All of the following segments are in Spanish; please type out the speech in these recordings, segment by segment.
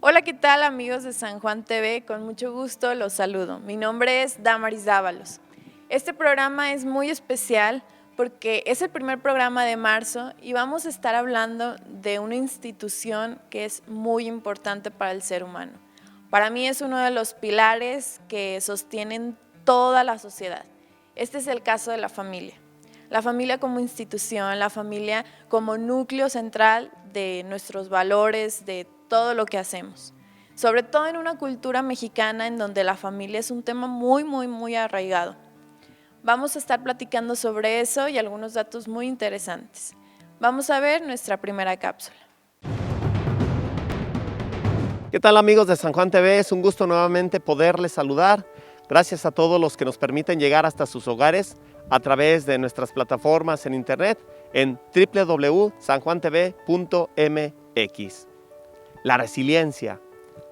Hola, ¿qué tal amigos de San Juan TV? Con mucho gusto los saludo. Mi nombre es Damaris Dávalos. Este programa es muy especial porque es el primer programa de marzo y vamos a estar hablando de una institución que es muy importante para el ser humano. Para mí es uno de los pilares que sostienen toda la sociedad. Este es el caso de la familia. La familia como institución, la familia como núcleo central de nuestros valores, de todo lo que hacemos. Sobre todo en una cultura mexicana en donde la familia es un tema muy arraigado. Vamos a estar platicando sobre eso y algunos datos muy interesantes. Vamos a ver nuestra primera cápsula. ¿Qué tal amigos de San Juan TV? Es un gusto nuevamente poderles saludar. Gracias a todos los que nos permiten llegar hasta sus hogares a través de nuestras plataformas en internet en www.sanjuantv.mx. La resiliencia,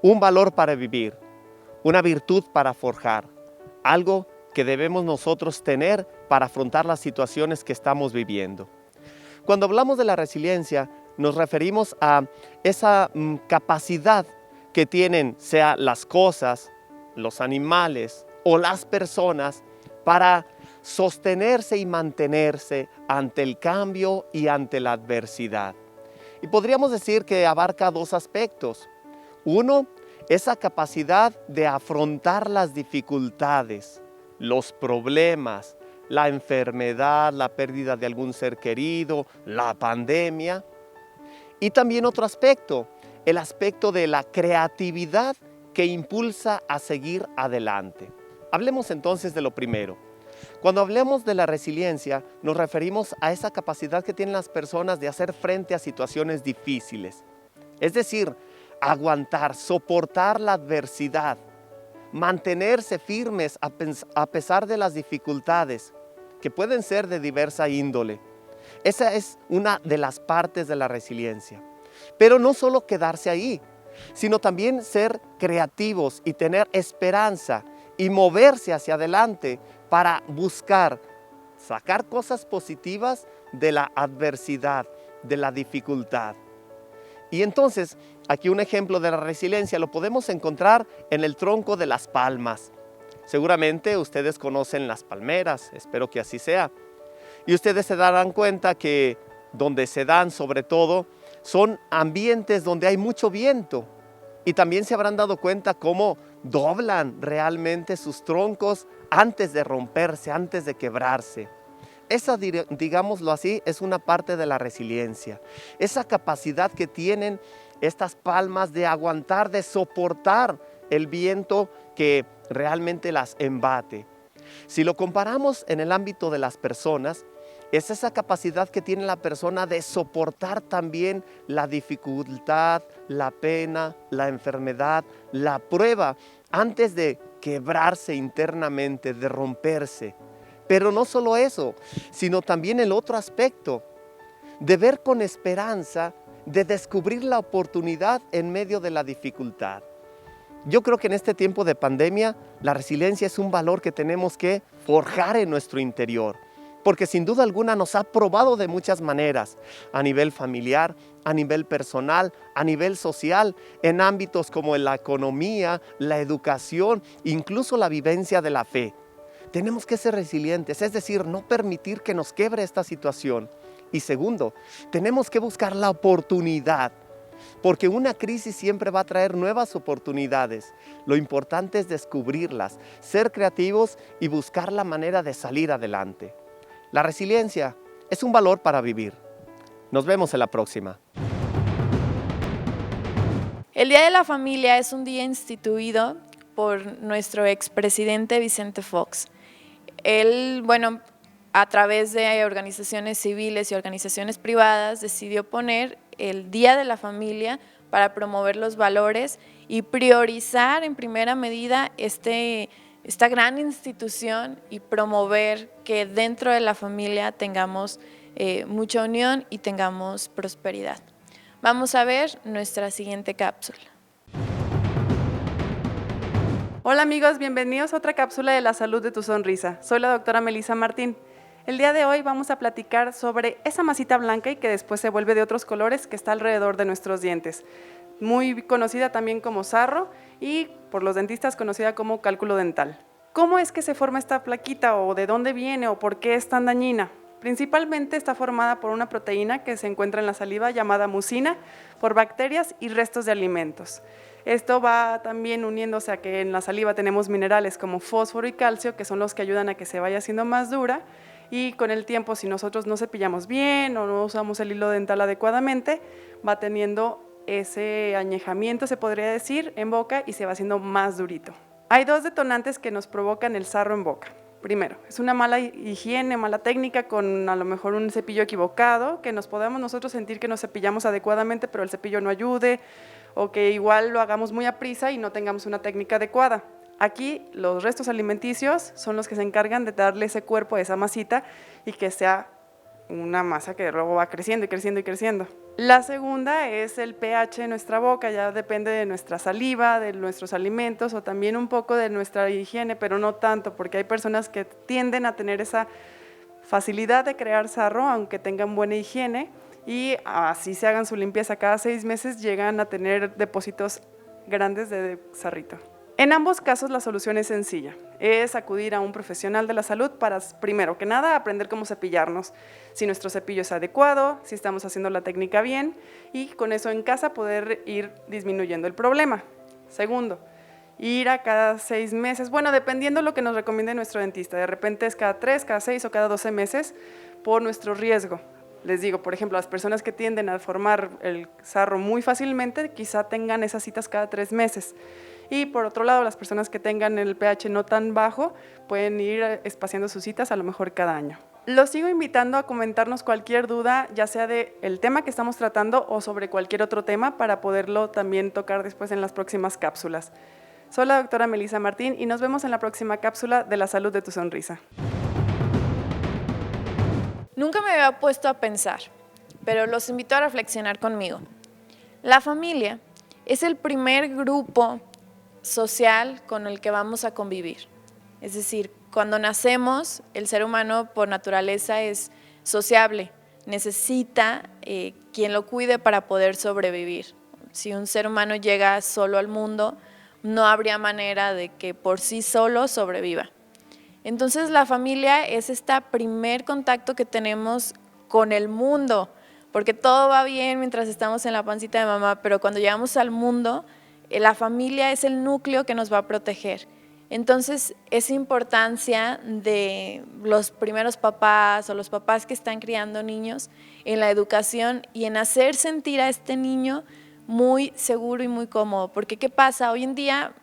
un valor para vivir, una virtud para forjar, algo que debemos nosotros tener para afrontar las situaciones que estamos viviendo. Cuando hablamos de la resiliencia, nos referimos a esa capacidad que tienen, sea las cosas, los animales o las personas, para sostenerse y mantenerse ante el cambio y ante la adversidad. Y podríamos decir que abarca dos aspectos. Uno, esa capacidad de afrontar las dificultades, los problemas, la enfermedad, la pérdida de algún ser querido, la pandemia. Y también otro aspecto, el aspecto de la creatividad que impulsa a seguir adelante. Hablemos entonces de lo primero. Cuando hablemos de la resiliencia, nos referimos a esa capacidad que tienen las personas de hacer frente a situaciones difíciles. Es decir, aguantar, soportar la adversidad, mantenerse firmes a pesar de las dificultades, que pueden ser de diversa índole. Esa es una de las partes de la resiliencia. Pero no solo quedarse ahí, sino también ser creativos y tener esperanza y moverse hacia adelante para buscar sacar cosas positivas de la adversidad, de la dificultad. Y entonces, aquí un ejemplo de la resiliencia lo podemos encontrar en el tronco de las palmas. Seguramente ustedes conocen las palmeras, espero que así sea. Y ustedes se darán cuenta que donde se dan sobre todo son ambientes donde hay mucho viento. Y también se habrán dado cuenta cómo doblan realmente sus troncos antes de romperse, antes de quebrarse. Esa, digámoslo así, es una parte de la resiliencia. Esa capacidad que tienen estas palmas de aguantar, de soportar el viento que realmente las embate. Si lo comparamos en el ámbito de las personas, es esa capacidad que tiene la persona de soportar también la dificultad, la pena, la enfermedad, la prueba, antes de quebrarse internamente, de romperse. Pero no solo eso, sino también el otro aspecto, de ver con esperanza, de descubrir la oportunidad en medio de la dificultad. Yo creo que en este tiempo de pandemia, la resiliencia es un valor que tenemos que forjar en nuestro interior, porque sin duda alguna nos ha probado de muchas maneras, a nivel familiar, a nivel personal, a nivel social, en ámbitos como la economía, la educación, incluso la vivencia de la fe. Tenemos que ser resilientes, es decir, no permitir que nos quiebre esta situación. Y segundo, tenemos que buscar la oportunidad, porque una crisis siempre va a traer nuevas oportunidades. Lo importante es descubrirlas, ser creativos y buscar la manera de salir adelante. La resiliencia es un valor para vivir. Nos vemos en la próxima. El Día de la Familia es un día instituido por nuestro expresidente Vicente Fox. Él, a través de organizaciones civiles y organizaciones privadas, decidió poner el Día de la Familia para promover los valores y priorizar en primera medida esta gran institución y promover que dentro de la familia tengamos mucha unión y tengamos prosperidad. Vamos a ver nuestra siguiente cápsula. Hola amigos, bienvenidos a otra cápsula de la salud de tu sonrisa. Soy la doctora Melissa Martín. El día de hoy vamos a platicar sobre esa masita blanca y que después se vuelve de otros colores que está alrededor de nuestros dientes. muy conocida también como sarro y por los dentistas conocida como cálculo dental. ¿Cómo es que se forma esta plaquita o de dónde viene o por qué es tan dañina? Principalmente está formada por una proteína que se encuentra en la saliva llamada mucina, por bacterias y restos de alimentos. Esto va también uniéndose a que en la saliva tenemos minerales como fósforo y calcio, que son los que ayudan a que se vaya haciendo más dura, y con el tiempo, si nosotros no cepillamos bien o no usamos el hilo dental adecuadamente, va teniendo ese añejamiento, se podría decir, en boca y se va haciendo más durito. Hay dos detonantes que nos provocan el sarro en boca. Primero, es una mala higiene, mala técnica con a lo mejor un cepillo equivocado, que nos podamos nosotros sentir que nos cepillamos adecuadamente, pero el cepillo no ayude, o que igual lo hagamos muy a prisa y no tengamos una técnica adecuada. Aquí los restos alimenticios son los que se encargan de darle ese cuerpo a esa masita y que sea una masa que luego va creciendo y creciendo y creciendo. La segunda es el pH de nuestra boca, ya depende de nuestra saliva, de nuestros alimentos o también un poco de nuestra higiene, pero no tanto, porque hay personas que tienden a tener esa facilidad de crear sarro, aunque tengan buena higiene, y así se hagan su limpieza cada 6 meses, llegan a tener depósitos grandes de sarrito. En ambos casos la solución es sencilla, es acudir a un profesional de la salud para, primero que nada, aprender cómo cepillarnos, si nuestro cepillo es adecuado, si estamos haciendo la técnica bien y con eso en casa poder ir disminuyendo el problema. Segundo, ir a cada 6 meses, bueno, dependiendo lo que nos recomiende nuestro dentista, de repente es cada 3, cada 6 o cada 12 meses por nuestro riesgo. Les digo, por ejemplo, las personas que tienden a formar el sarro muy fácilmente, quizá tengan esas citas cada 3 meses. Y por otro lado, las personas que tengan el pH no tan bajo pueden ir espaciando sus citas a lo mejor cada año. Los sigo invitando a comentarnos cualquier duda, ya sea del tema que estamos tratando o sobre cualquier otro tema para poderlo también tocar después en las próximas cápsulas. Soy la doctora Melissa Martín y nos vemos en la próxima cápsula de la salud de tu sonrisa. Nunca me había puesto a pensar, pero los invito a reflexionar conmigo. La familia es el primer grupo social con el que vamos a convivir. Es decir, cuando nacemos, el ser humano por naturaleza es sociable, necesita quien lo cuide para poder sobrevivir. Si un ser humano llega solo al mundo, no habría manera de que por sí solo sobreviva. Entonces la familia es este primer contacto que tenemos con el mundo, porque todo va bien mientras estamos en la pancita de mamá, pero cuando llegamos al mundo, la familia es el núcleo que nos va a proteger. Entonces, esa importancia de los primeros papás o los papás que están criando niños en la educación y en hacer sentir a este niño muy seguro y muy cómodo. Porque ¿qué pasa? Hoy en día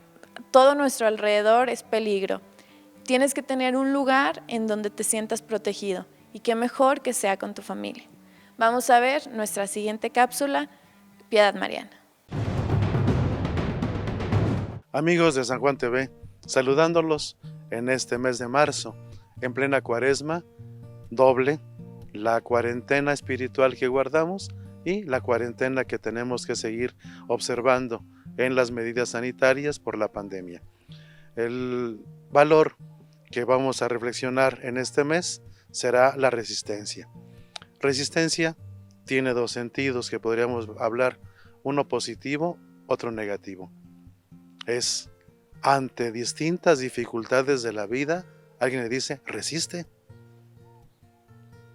todo nuestro alrededor es peligro. Tienes que tener un lugar en donde te sientas protegido y qué mejor que sea con tu familia. Vamos a ver nuestra siguiente cápsula, Piedad Mariana. Amigos de San Juan TV, saludándolos en este mes de marzo, en plena cuaresma, doble, la cuarentena espiritual que guardamos y la cuarentena que tenemos que seguir observando en las medidas sanitarias por la pandemia. El valor que vamos a reflexionar en este mes será la resistencia. Resistencia tiene dos sentidos que podríamos hablar, uno positivo, otro negativo. Es ante distintas dificultades de la vida, alguien le dice, resiste.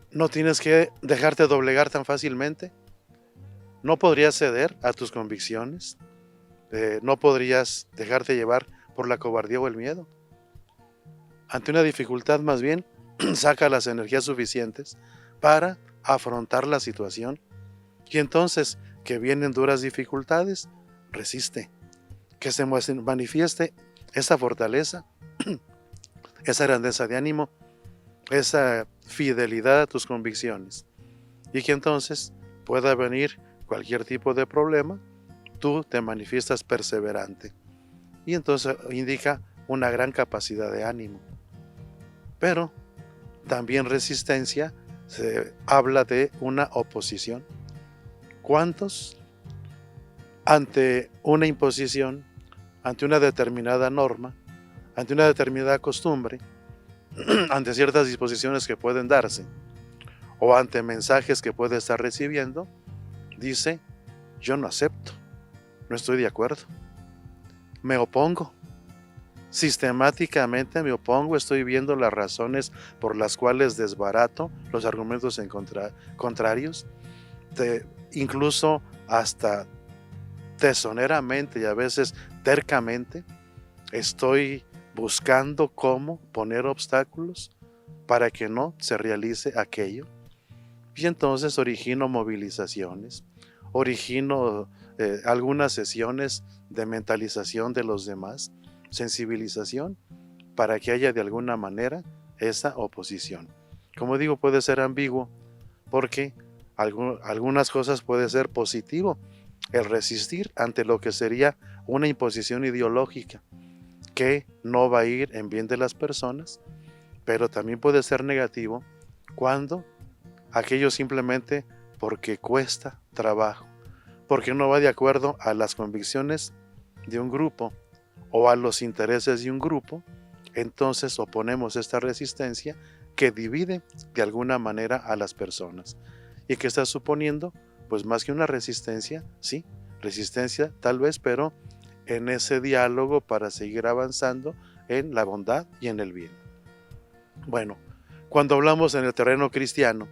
No tienes que dejarte doblegar tan fácilmente. No podrías ceder a tus convicciones. No podrías dejarte llevar por la cobardía o el miedo. Ante una dificultad, más bien, saca las energías suficientes para afrontar la situación. Y entonces, que vienen duras dificultades, resiste. Que se manifieste esa fortaleza, esa grandeza de ánimo, esa fidelidad a tus convicciones. Y que entonces pueda venir cualquier tipo de problema, tú te manifiestas perseverante. Y entonces indica una gran capacidad de ánimo. Pero también resistencia, se habla de una oposición. ¿Cuántos ante una imposición, ante una determinada norma, ante una determinada costumbre, ante ciertas disposiciones que pueden darse, o ante mensajes que puede estar recibiendo, dice, yo no acepto, no estoy de acuerdo. Me opongo. Sistemáticamente me opongo, estoy viendo las razones por las cuales desbarato los argumentos contrarios, incluso hasta tesoneramente y a veces tercamente, estoy buscando cómo poner obstáculos para que no se realice aquello. Y entonces origino movilizaciones, origino algunas sesiones de mentalización de los demás, sensibilización, para que haya de alguna manera esa oposición. Como digo, puede ser ambiguo, porque algunas cosas puede ser positivo, el resistir ante lo que sería una imposición ideológica, que no va a ir en bien de las personas, pero también puede ser negativo cuando aquello simplemente porque cuesta trabajo, porque no va de acuerdo a las convicciones de un grupo o a los intereses de un grupo, entonces oponemos esta resistencia que divide de alguna manera a las personas. ¿Y qué está suponiendo? Pues más que una resistencia, sí, resistencia tal vez, pero en ese diálogo para seguir avanzando en la bondad y en el bien. Bueno, cuando hablamos en el terreno cristiano,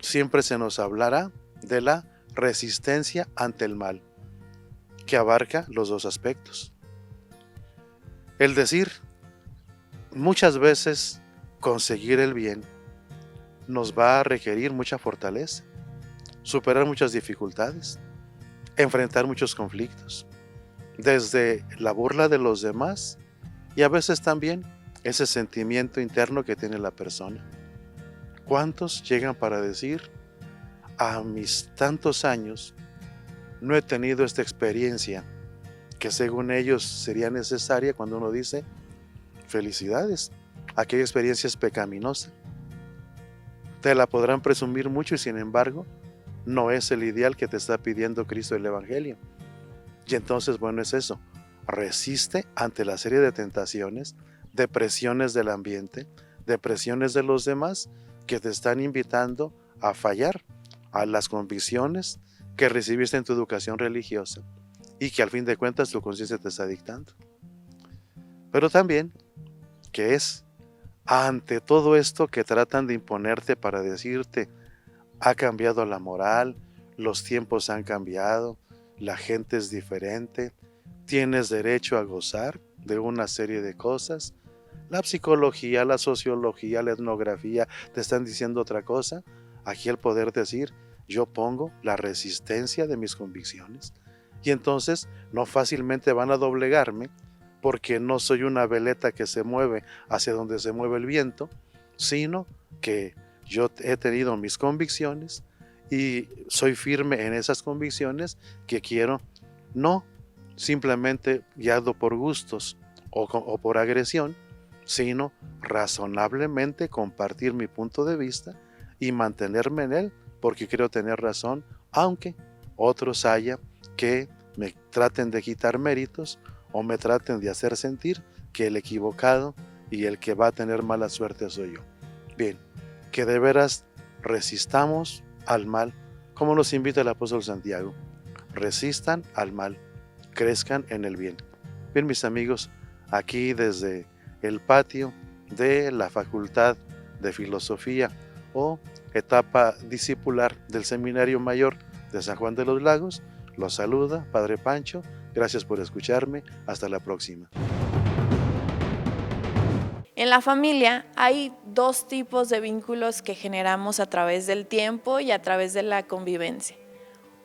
siempre se nos hablará de la resistencia ante el mal, que abarca los dos aspectos. El decir, muchas veces conseguir el bien nos va a requerir mucha fortaleza, superar muchas dificultades, enfrentar muchos conflictos, desde la burla de los demás y a veces también ese sentimiento interno que tiene la persona. ¿Cuántos llegan para decir, a mis tantos años no he tenido esta experiencia que según ellos sería necesaria? Cuando uno dice, felicidades, aquella experiencia es pecaminosa. Te la podrán presumir mucho y sin embargo no es el ideal que te está pidiendo Cristo el Evangelio. Y entonces, bueno, es eso. Resiste ante la serie de tentaciones, de presiones del ambiente, de presiones de los demás que te están invitando a fallar a las convicciones que recibiste en tu educación religiosa y que al fin de cuentas tu conciencia te está dictando. Pero también que es ante todo esto que tratan de imponerte para decirte, ha cambiado la moral, los tiempos han cambiado, la gente es diferente, tienes derecho a gozar de una serie de cosas. La psicología, la sociología, la etnografía te están diciendo otra cosa. Aquí el poder decir, yo pongo la resistencia de mis convicciones y entonces no fácilmente van a doblegarme porque no soy una veleta que se mueve hacia donde se mueve el viento, sino que yo he tenido mis convicciones y soy firme en esas convicciones que quiero, no simplemente guiado por gustos o por agresión, sino razonablemente compartir mi punto de vista y mantenerme en él porque quiero tener razón, aunque otros haya que me traten de quitar méritos o me traten de hacer sentir que el equivocado y el que va a tener mala suerte soy yo. Bien, que de veras resistamos al mal, como nos invita el apóstol Santiago. Resistan al mal, crezcan en el bien. Bien, mis amigos, aquí desde el patio de la Facultad de Filosofía o etapa discipular del Seminario Mayor de San Juan de los Lagos, los saluda Padre Pancho. Gracias por escucharme. Hasta la próxima. En la familia hay dos tipos de vínculos que generamos a través del tiempo y a través de la convivencia.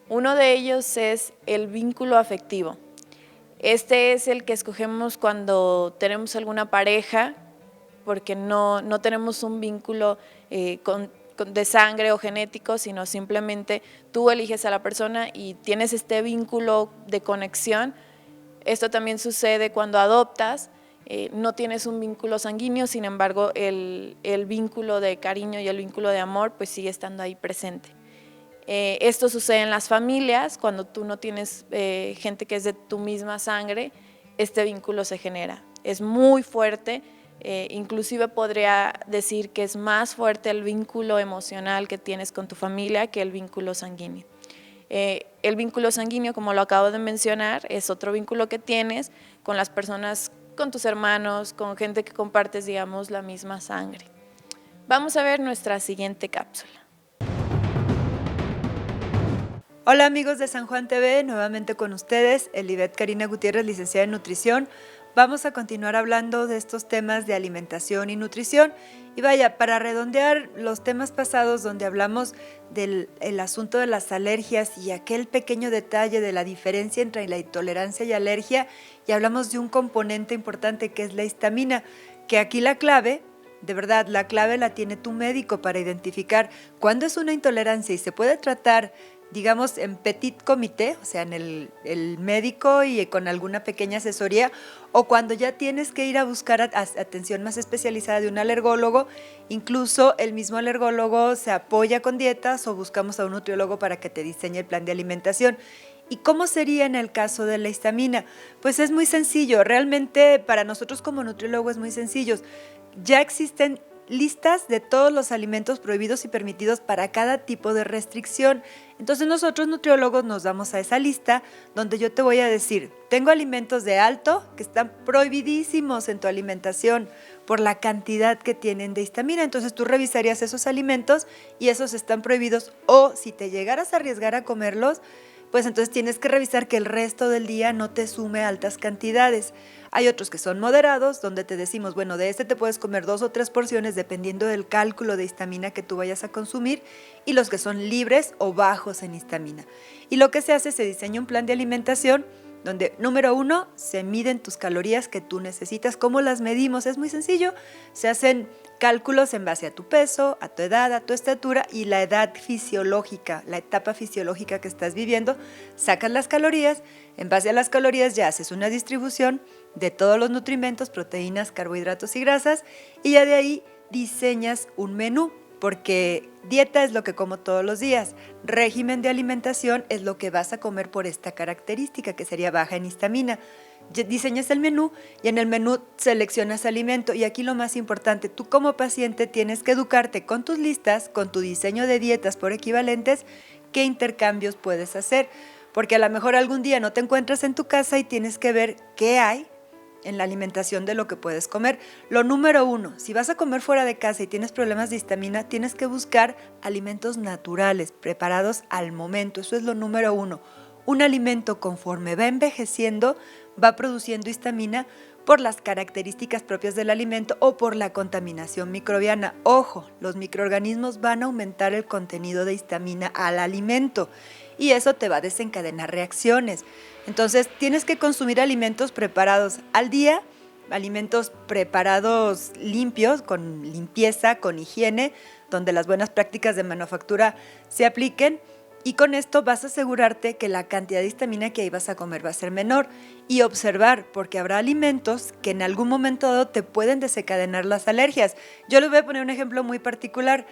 Uno de ellos es el vínculo afectivo. Este es el que escogemos cuando tenemos alguna pareja, porque no tenemos un vínculo de sangre o genético, sino simplemente tú eliges a la persona y tienes este vínculo de conexión. Esto también sucede cuando adoptas. No tienes un vínculo sanguíneo, sin embargo el vínculo de cariño y el vínculo de amor pues sigue estando ahí presente. Esto sucede en las familias, cuando tú no tienes gente que es de tu misma sangre, este vínculo se genera. Es muy fuerte, inclusive podría decir que es más fuerte el vínculo emocional que tienes con tu familia que el vínculo sanguíneo. El vínculo sanguíneo, como lo acabo de mencionar, es otro vínculo que tienes con las personas, con tus hermanos, con gente que compartes, digamos, la misma sangre. Vamos a ver nuestra siguiente cápsula. Hola amigos de San Juan TV, nuevamente con ustedes, Elibet Karina Gutiérrez, licenciada en nutrición. Vamos a continuar hablando de estos temas de alimentación y nutrición. Y vaya, para redondear los temas pasados donde hablamos del asunto de las alergias y aquel pequeño detalle de la diferencia entre la intolerancia y alergia, y hablamos de un componente importante que es la histamina, que aquí la clave, de verdad, la clave la tiene tu médico para identificar cuándo es una intolerancia y se puede tratar, digamos, en petit comité, o sea, en el médico y con alguna pequeña asesoría, o cuando ya tienes que ir a buscar atención más especializada de un alergólogo. Incluso el mismo alergólogo se apoya con dietas o buscamos a un nutriólogo para que te diseñe el plan de alimentación. ¿Y cómo sería en el caso de la histamina? Pues es muy sencillo, realmente para nosotros como nutriólogo es muy sencillo. Ya existen listas de todos los alimentos prohibidos y permitidos para cada tipo de restricción. Entonces nosotros nutriólogos nos damos a esa lista donde yo te voy a decir, tengo alimentos de alto que están prohibidísimos en tu alimentación por la cantidad que tienen de histamina. Entonces tú revisarías esos alimentos y esos están prohibidos, o si te llegaras a arriesgar a comerlos, pues entonces tienes que revisar que el resto del día no te sume altas cantidades. Hay otros que son moderados, donde te decimos, bueno, de este te puedes comer 2 o 3 porciones dependiendo del cálculo de histamina que tú vayas a consumir, y los que son libres o bajos en histamina. Y lo que se hace, se diseña un plan de alimentación donde, número 1, se miden tus calorías que tú necesitas. ¿Cómo las medimos? Es muy sencillo. Se hacen cálculos en base a tu peso, a tu edad, a tu estatura y la edad fisiológica, la etapa fisiológica que estás viviendo. Sacas las calorías, en base a las calorías ya haces una distribución de todos los nutrimentos, proteínas, carbohidratos y grasas, y ya de ahí diseñas un menú, porque dieta es lo que como todos los días, régimen de alimentación es lo que vas a comer por esta característica que sería baja en histamina. Diseñas el menú y en el menú seleccionas alimento, y aquí lo más importante, tú como paciente tienes que educarte con tus listas, con tu diseño de dietas por equivalentes, qué intercambios puedes hacer, porque a lo mejor algún día no te encuentras en tu casa y tienes que ver qué hay en la alimentación de lo que puedes comer. Lo número 1, si vas a comer fuera de casa y tienes problemas de histamina, tienes que buscar alimentos naturales, preparados al momento. Eso es lo número 1. Un alimento, conforme va envejeciendo, va produciendo histamina por las características propias del alimento o por la contaminación microbiana. Ojo, los microorganismos van a aumentar el contenido de histamina al alimento y eso te va a desencadenar reacciones. Entonces, tienes que consumir alimentos preparados al día, alimentos preparados limpios, con limpieza, con higiene, donde las buenas prácticas de manufactura se apliquen, y con esto vas a asegurarte que la cantidad de histamina que ahí vas a comer va a ser menor, y observar, porque habrá alimentos que en algún momento dado te pueden desencadenar las alergias. Yo les voy a poner un ejemplo muy particular.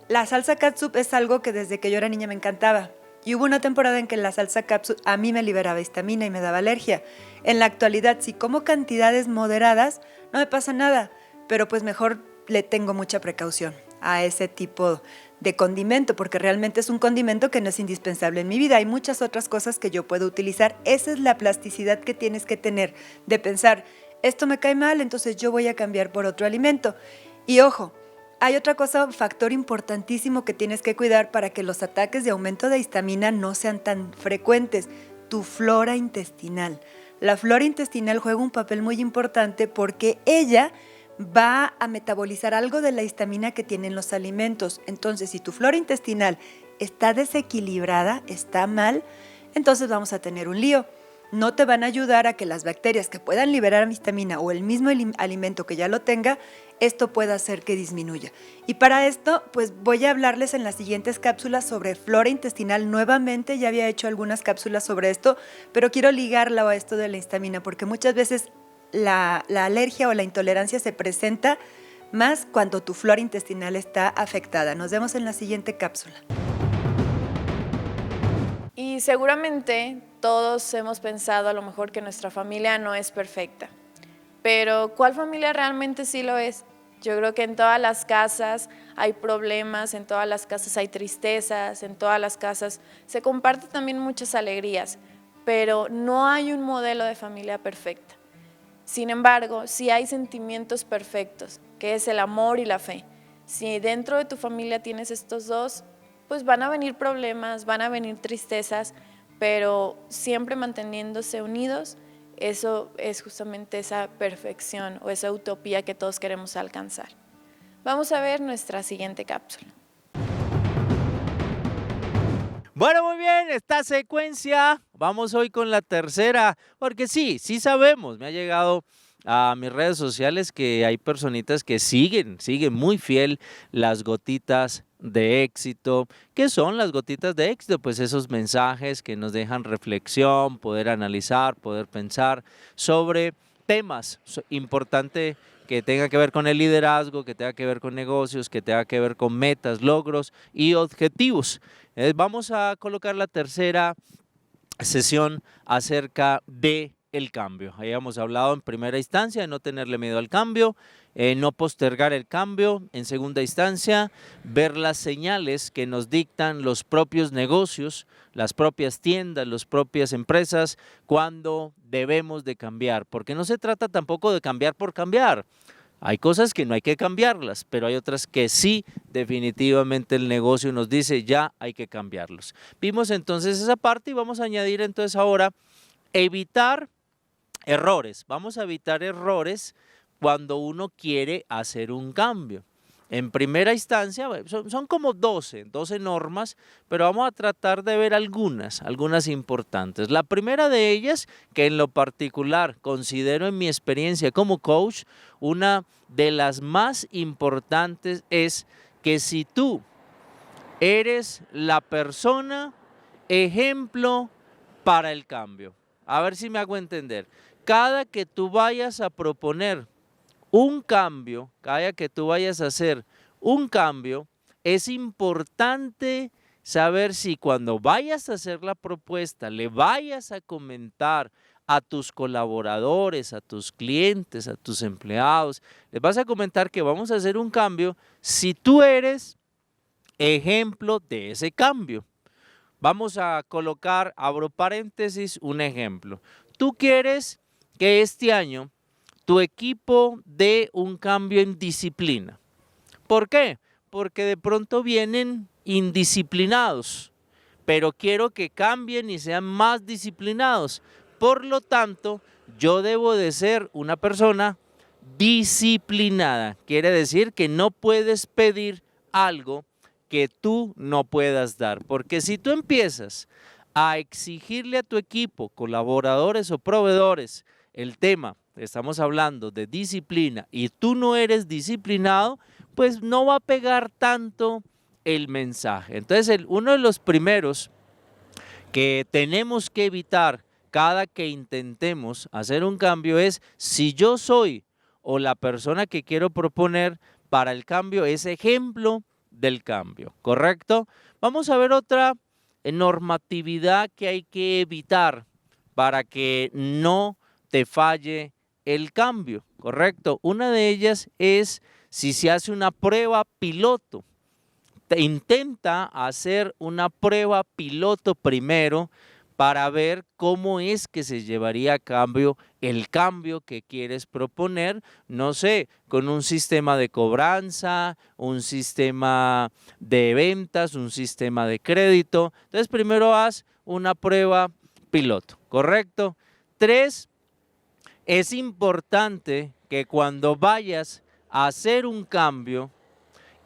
La salsa catsup es algo que desde que yo era niña me encantaba. Y hubo una temporada en que la salsa catsup a mí me liberaba histamina y me daba alergia. En la actualidad, si como cantidades moderadas, no me pasa nada, pero pues mejor le tengo mucha precaución a ese tipo de condimento, porque realmente es un condimento que no es indispensable en mi vida. Hay muchas otras cosas que yo puedo utilizar. Esa es la plasticidad que tienes que tener, de pensar, esto me cae mal, entonces yo voy a cambiar por otro alimento. Y ojo, hay otra cosa, un factor importantísimo que tienes que cuidar para que los ataques de aumento de histamina no sean tan frecuentes: tu flora intestinal. La flora intestinal juega un papel muy importante porque ella va a metabolizar algo de la histamina que tienen los alimentos. Entonces, si tu flora intestinal está desequilibrada, está mal, entonces vamos a tener un lío. No te van a ayudar a que las bacterias que puedan liberar histamina o el mismo alimento que ya lo tenga, esto pueda hacer que disminuya. Y para esto, pues voy a hablarles en las siguientes cápsulas sobre flora intestinal. Nuevamente, ya había hecho algunas cápsulas sobre esto, pero quiero ligarla a esto de la histamina, porque muchas veces la alergia o la intolerancia se presenta más cuando tu flora intestinal está afectada. Nos vemos en la siguiente cápsula. Y seguramente todos hemos pensado a lo mejor que nuestra familia no es perfecta, pero ¿cuál familia realmente sí lo es? Yo creo que en todas las casas hay problemas, en todas las casas hay tristezas, en todas las casas se comparten también muchas alegrías, pero no hay un modelo de familia perfecta. Sin embargo, sí hay sentimientos perfectos, que es el amor y la fe. Si dentro de tu familia tienes estos dos, pues van a venir problemas, van a venir tristezas, pero siempre manteniéndose unidos, eso es justamente esa perfección o esa utopía que todos queremos alcanzar. Vamos a ver nuestra siguiente cápsula. Bueno, muy bien, esta secuencia, vamos hoy con la tercera, porque sí sabemos, me ha llegado a mis redes sociales que hay personitas que siguen muy fiel las gotitas de éxito. ¿Qué son las gotitas de éxito? Pues esos mensajes que nos dejan reflexión, poder analizar, poder pensar sobre temas importantes que tenga que ver con el liderazgo, que tenga que ver con negocios, que tenga que ver con metas, logros y objetivos. Vamos a colocar la tercera sesión acerca de el cambio. Habíamos hablado en primera instancia de no tenerle miedo al cambio, no postergar el cambio. En segunda instancia, ver las señales que nos dictan los propios negocios, las propias tiendas, las propias empresas, cuando debemos de cambiar. Porque no se trata tampoco de cambiar por cambiar. Hay cosas que no hay que cambiarlas, pero hay otras que sí, definitivamente el negocio nos dice ya hay que cambiarlos. Vimos entonces esa parte y vamos a añadir entonces ahora evitar errores. Vamos a evitar errores cuando uno quiere hacer un cambio. En primera instancia, son como 12 normas, pero vamos a tratar de ver algunas importantes. La primera de ellas, que en lo particular considero en mi experiencia como coach, una de las más importantes es que si tú eres la persona ejemplo para el cambio. A ver si me hago entender. Cada que tú vayas a proponer un cambio, cada que tú vayas a hacer un cambio, es importante saber si cuando vayas a hacer la propuesta, le vayas a comentar a tus colaboradores, a tus clientes, a tus empleados, les vas a comentar que vamos a hacer un cambio si tú eres ejemplo de ese cambio. Vamos a colocar, abro paréntesis, un ejemplo. Tú quieres que este año tu equipo dé un cambio en disciplina. ¿Por qué? Porque de pronto vienen indisciplinados, pero quiero que cambien y sean más disciplinados. Por lo tanto, yo debo de ser una persona disciplinada. Quiere decir que no puedes pedir algo que tú no puedas dar, porque si tú empiezas a exigirle a tu equipo, colaboradores o proveedores, el tema, estamos hablando de disciplina, y tú no eres disciplinado, pues no va a pegar tanto el mensaje. Entonces, uno de los primeros que tenemos que evitar cada que intentemos hacer un cambio es, si yo soy o la persona que quiero proponer para el cambio es ejemplo del cambio, ¿correcto? Vamos a ver otra normatividad que hay que evitar para que no te falle el cambio, ¿correcto? Una de ellas es si se hace una prueba piloto. Intenta hacer una prueba piloto primero para ver cómo es que se llevaría a cabo el cambio que quieres proponer, no sé, con un sistema de cobranza, un sistema de ventas, un sistema de crédito. Entonces, primero haz una prueba piloto, ¿correcto? 3, es importante que cuando vayas a hacer un cambio,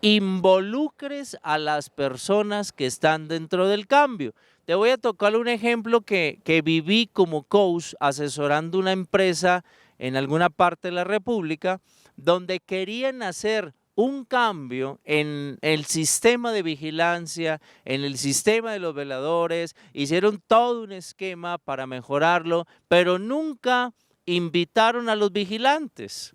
involucres a las personas que están dentro del cambio. Te voy a tocar un ejemplo que viví como coach asesorando una empresa en alguna parte de la República, donde querían hacer un cambio en el sistema de vigilancia, en el sistema de los veladores, hicieron todo un esquema para mejorarlo, pero nunca invitaron a los vigilantes.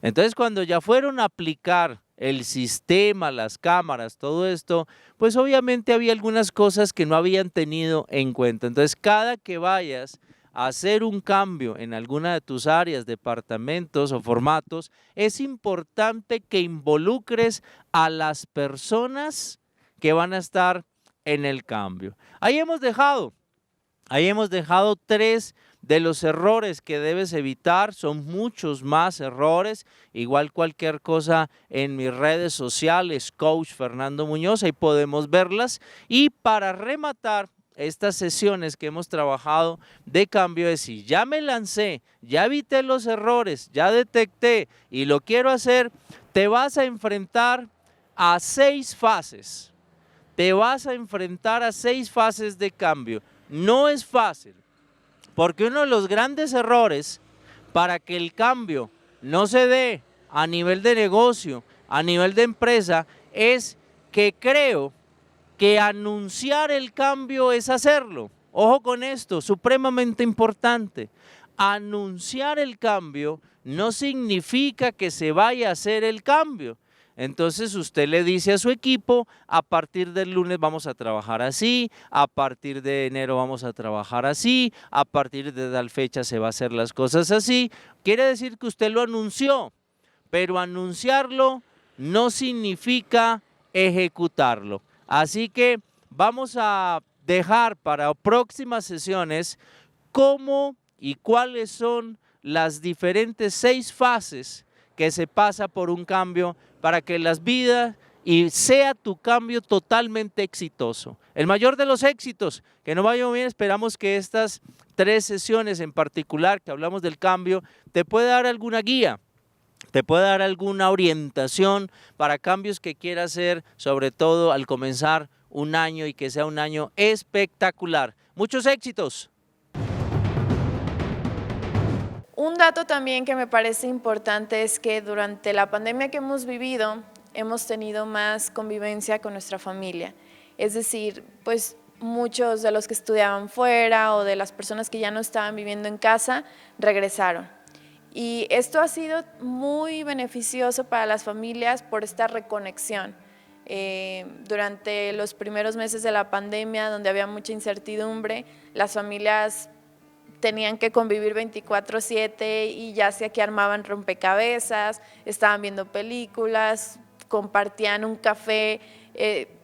Entonces, cuando ya fueron a aplicar el sistema, las cámaras, todo esto, pues obviamente había algunas cosas que no habían tenido en cuenta. Entonces, cada que vayas hacer un cambio en alguna de tus áreas, departamentos o formatos, es importante que involucres a las personas que van a estar en el cambio. Ahí hemos dejado 3 de los errores que debes evitar. Son muchos más errores, igual cualquier cosa en mis redes sociales, Coach Fernando Muñoz, ahí podemos verlas. Y para rematar estas sesiones que hemos trabajado de cambio, es si ya me lancé, ya evité los errores, ya detecté y lo quiero hacer, te vas a enfrentar a 6 fases. Te vas a enfrentar a 6 fases de cambio. No es fácil, porque uno de los grandes errores para que el cambio no se dé a nivel de negocio, a nivel de empresa, es que creo que anunciar el cambio es hacerlo. Ojo con esto, supremamente importante. Anunciar el cambio no significa que se vaya a hacer el cambio. Entonces usted le dice a su equipo, a partir del lunes vamos a trabajar así, a partir de enero vamos a trabajar así, a partir de tal fecha se va a hacer las cosas así. Quiere decir que usted lo anunció, pero anunciarlo no significa ejecutarlo. Así que vamos a dejar para próximas sesiones cómo y cuáles son las diferentes 6 fases que se pasa por un cambio para que las vidas y sea tu cambio totalmente exitoso. El mayor de los éxitos, que no vaya bien, esperamos que estas 3 sesiones en particular que hablamos del cambio te pueda dar alguna guía, te pueda dar alguna orientación para cambios que quieras hacer, sobre todo al comenzar un año y que sea un año espectacular. Muchos éxitos. Un dato también que me parece importante es que durante la pandemia que hemos vivido, hemos tenido más convivencia con nuestra familia. Es decir, pues muchos de los que estudiaban fuera o de las personas que ya no estaban viviendo en casa, regresaron. Y esto ha sido muy beneficioso para las familias por esta reconexión. Durante los primeros meses de la pandemia, donde había mucha incertidumbre, las familias tenían que convivir 24/7 y ya sea que armaban rompecabezas, estaban viendo películas, compartían un café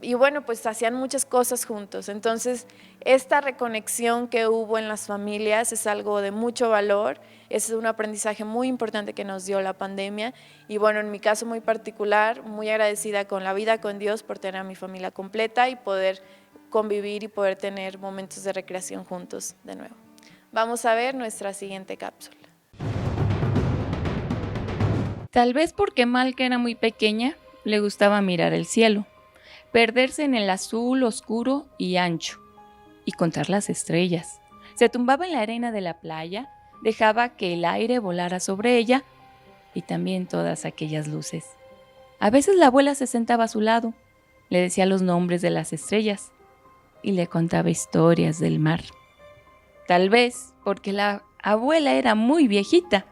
y bueno, pues hacían muchas cosas juntos. Entonces, esta reconexión que hubo en las familias es algo de mucho valor, es un aprendizaje muy importante que nos dio la pandemia y bueno, en mi caso muy particular, muy agradecida con la vida, con Dios por tener a mi familia completa y poder convivir y poder tener momentos de recreación juntos de nuevo. Vamos a ver nuestra siguiente cápsula. Tal vez porque Malca era muy pequeña, le gustaba mirar el cielo, perderse en el azul oscuro y ancho, y contar las estrellas. Se tumbaba en la arena de la playa, dejaba que el aire volara sobre ella y también todas aquellas luces. A veces la abuela se sentaba a su lado, le decía los nombres de las estrellas y le contaba historias del mar. Tal vez porque la abuela era muy viejita,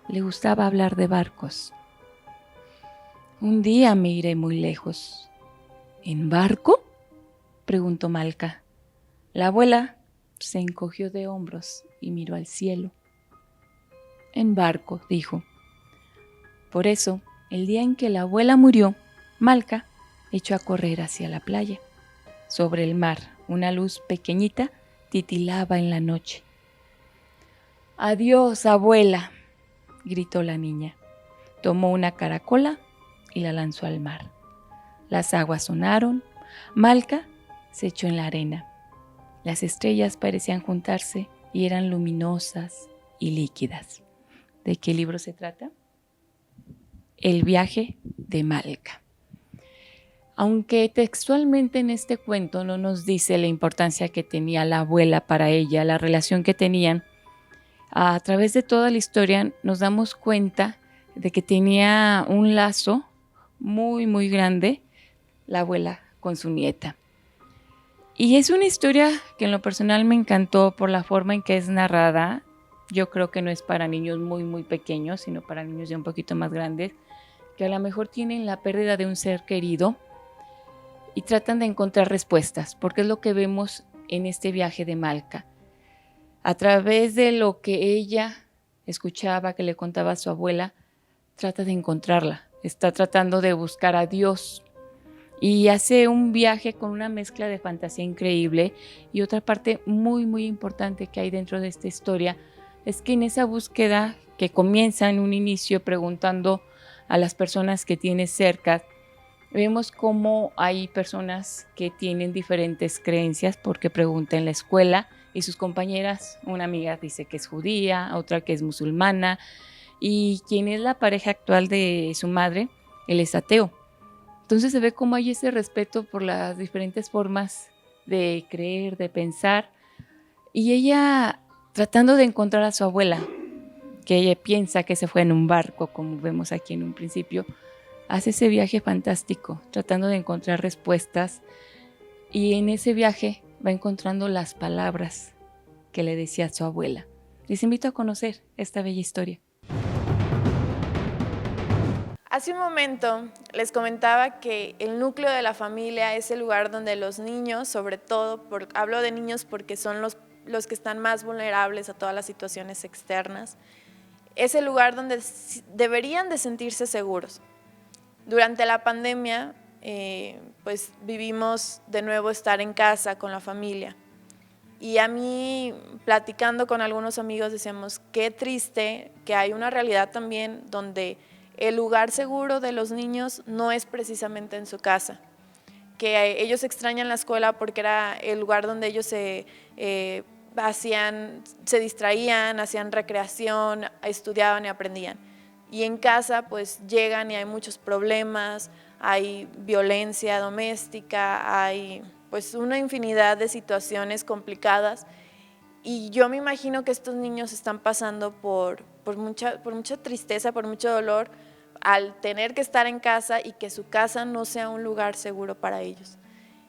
le gustaba hablar de barcos. Un día me iré muy lejos. ¿En barco?, preguntó Malca. La abuela se encogió de hombros y miró al cielo. En barco, dijo. Por eso, el día en que la abuela murió, Malca echó a correr hacia la playa. Sobre el mar, una luz pequeñita titilaba en la noche. «Adiós, abuela», gritó la niña. Tomó una caracola y la lanzó al mar. Las aguas sonaron, Malca se echó en la arena. Las estrellas parecían juntarse y eran luminosas y líquidas. ¿De qué libro se trata? El viaje de Malca. Aunque textualmente en este cuento no nos dice la importancia que tenía la abuela para ella, la relación que tenían, a través de toda la historia nos damos cuenta de que tenía un lazo muy, muy grande la abuela con su nieta. Y es una historia que en lo personal me encantó por la forma en que es narrada. Yo creo que no es para niños muy, muy pequeños, sino para niños ya un poquito más grandes, que a lo mejor tienen la pérdida de un ser querido y tratan de encontrar respuestas, porque es lo que vemos en este viaje de Malca. A través de lo que ella escuchaba, que le contaba a su abuela, trata de encontrarla, está tratando de buscar a Dios y hace un viaje con una mezcla de fantasía increíble. Y otra parte muy, muy importante que hay dentro de esta historia es que en esa búsqueda que comienza en un inicio preguntando a las personas que tiene cerca, vemos cómo hay personas que tienen diferentes creencias porque pregunta en la escuela y sus compañeras, una amiga dice que es judía, otra que es musulmana, y quien es la pareja actual de su madre, él es ateo. Entonces se ve cómo hay ese respeto por las diferentes formas de creer, de pensar, y ella tratando de encontrar a su abuela, que ella piensa que se fue en un barco, como vemos aquí en un principio, hace ese viaje fantástico, tratando de encontrar respuestas, y en ese viaje va encontrando las palabras que le decía a su abuela. Les invito a conocer esta bella historia. Hace un momento les comentaba que el núcleo de la familia es el lugar donde los niños, sobre todo, hablo de niños porque son los que están más vulnerables a todas las situaciones externas, es el lugar donde deberían de sentirse seguros. Durante la pandemia, pues vivimos de nuevo estar en casa con la familia. Y a mí, platicando con algunos amigos, decíamos, qué triste que hay una realidad también donde el lugar seguro de los niños no es precisamente en su casa, que ellos extrañan la escuela porque era el lugar donde ellos se distraían, hacían recreación, estudiaban y aprendían. Y en casa pues llegan y hay muchos problemas, hay violencia doméstica, hay pues una infinidad de situaciones complicadas. Y yo me imagino que estos niños están pasando por mucha tristeza, por mucho dolor, al tener que estar en casa y que su casa no sea un lugar seguro para ellos.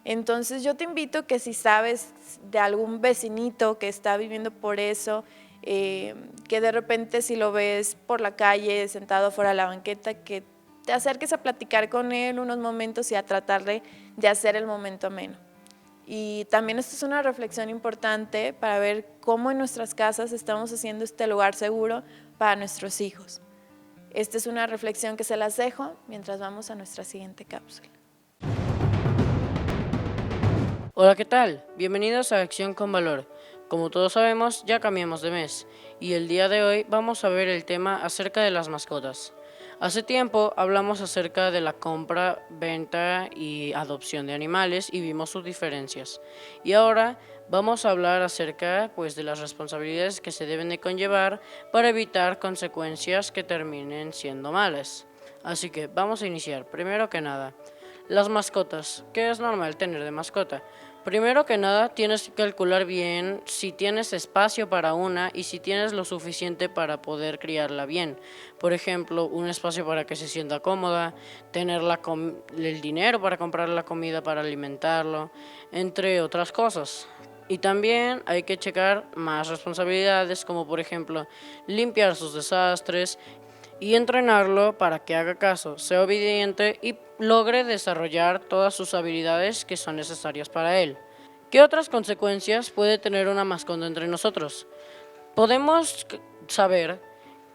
Entonces yo te invito que si sabes de algún vecinito que está viviendo por eso, que de repente si lo ves por la calle sentado fuera de la banqueta, que te acerques a platicar con él unos momentos y a tratar de hacer el momento ameno. Y también esto es una reflexión importante para ver cómo en nuestras casas estamos haciendo este lugar seguro para nuestros hijos. Esta es una reflexión que se las dejo mientras vamos a nuestra siguiente cápsula. Hola, ¿qué tal? Bienvenidos a Acción con Valor. Como todos sabemos, ya cambiamos de mes y el día de hoy vamos a ver el tema acerca de las mascotas. Hace tiempo hablamos acerca de la compra, venta y adopción de animales y vimos sus diferencias. Y ahora vamos a hablar acerca de las responsabilidades que se deben de conllevar para evitar consecuencias que terminen siendo malas. Así que vamos a iniciar. Primero que nada, las mascotas. ¿Qué es normal tener de mascota? Primero que nada, tienes que calcular bien si tienes espacio para una y si tienes lo suficiente para poder criarla bien. Por ejemplo, un espacio para que se sienta cómoda, tener el dinero para comprar la comida para alimentarlo, entre otras cosas. Y también hay que checar más responsabilidades, como por ejemplo, limpiar sus desastres y entrenarlo para que haga caso, sea obediente y logre desarrollar todas sus habilidades que son necesarias para él. ¿Qué otras consecuencias puede tener una mascota entre nosotros? Podemos saber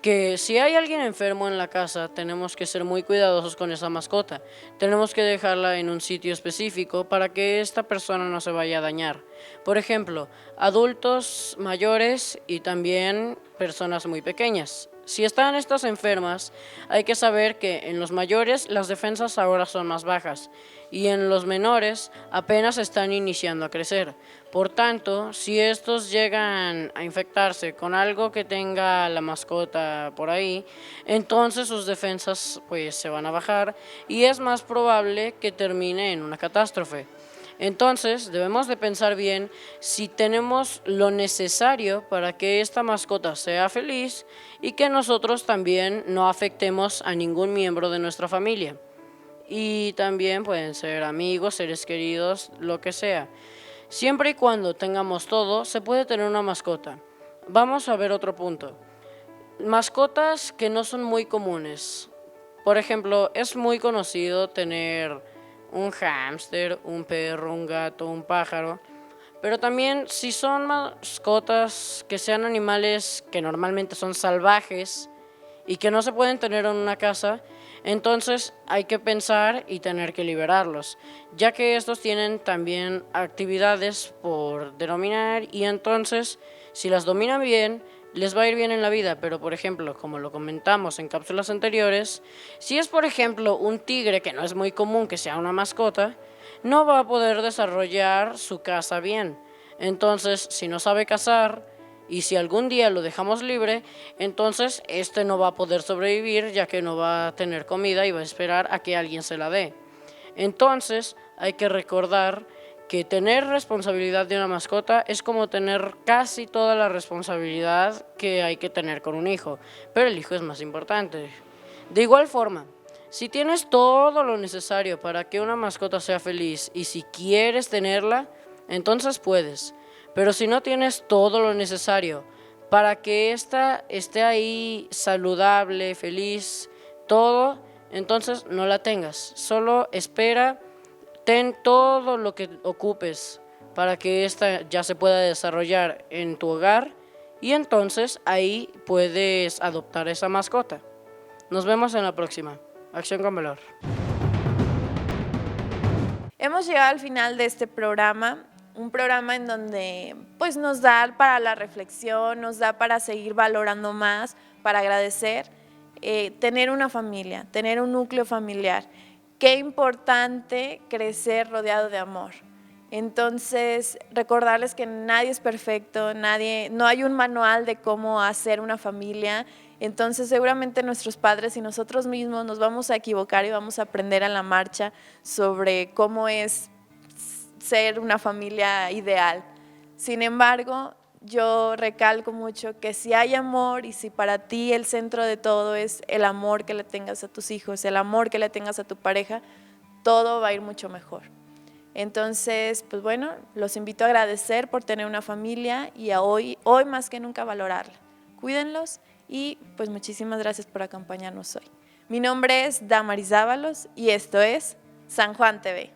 que si hay alguien enfermo en la casa, tenemos que ser muy cuidadosos con esa mascota. Tenemos que dejarla en un sitio específico para que esta persona no se vaya a dañar. Por ejemplo, adultos mayores y también personas muy pequeñas. Si están estas enfermas, hay que saber que en los mayores las defensas ahora son más bajas y en los menores apenas están iniciando a crecer. Por tanto, si estos llegan a infectarse con algo que tenga la mascota por ahí, entonces sus defensas se van a bajar y es más probable que termine en una catástrofe. Entonces, debemos de pensar bien si tenemos lo necesario para que esta mascota sea feliz y que nosotros también no afectemos a ningún miembro de nuestra familia. Y también pueden ser amigos, seres queridos, lo que sea. Siempre y cuando tengamos todo, se puede tener una mascota. Vamos a ver otro punto. Mascotas que no son muy comunes. Por ejemplo, es muy conocido tener un hámster, un perro, un gato, un pájaro, Pero también si son mascotas que sean animales que normalmente son salvajes y que no se pueden tener en una casa, entonces hay que pensar y tener que liberarlos, ya que estos tienen también actividades por denominar y entonces si las dominan bien, les va a ir bien en la vida, pero por ejemplo, como lo comentamos en cápsulas anteriores, si es por ejemplo un tigre, que no es muy común que sea una mascota, no va a poder desarrollar su caza bien. Entonces, si no sabe cazar y si algún día lo dejamos libre, entonces este no va a poder sobrevivir ya que no va a tener comida y va a esperar a que alguien se la dé. Entonces, hay que recordar que tener responsabilidad de una mascota es como tener casi toda la responsabilidad que hay que tener con un hijo, pero el hijo es más importante. De igual forma, si tienes todo lo necesario para que una mascota sea feliz y si quieres tenerla, entonces puedes. Pero si no tienes todo lo necesario para que ésta esté ahí saludable, feliz, todo, entonces no la tengas. Solo espera, ten todo lo que ocupes para que ésta ya se pueda desarrollar en tu hogar y entonces ahí puedes adoptar esa mascota. Nos vemos en la próxima. Acción con Valor. Hemos llegado al final de este programa, un programa en donde pues nos da para la reflexión, nos da para seguir valorando más, para agradecer, tener una familia, tener un núcleo familiar. Qué importante crecer rodeado de amor. Entonces, recordarles que nadie es perfecto, no hay un manual de cómo hacer una familia. Entonces, seguramente nuestros padres y nosotros mismos nos vamos a equivocar y vamos a aprender a la marcha sobre cómo es ser una familia ideal. Sin embargo, yo recalco mucho que si hay amor y si para ti el centro de todo es el amor que le tengas a tus hijos, el amor que le tengas a tu pareja, todo va a ir mucho mejor. Entonces, pues bueno, los invito a agradecer por tener una familia y a hoy más que nunca valorarla. Cuídenlos y pues muchísimas gracias por acompañarnos hoy. Mi nombre es Damaris Dávalos y esto es San Juan TV.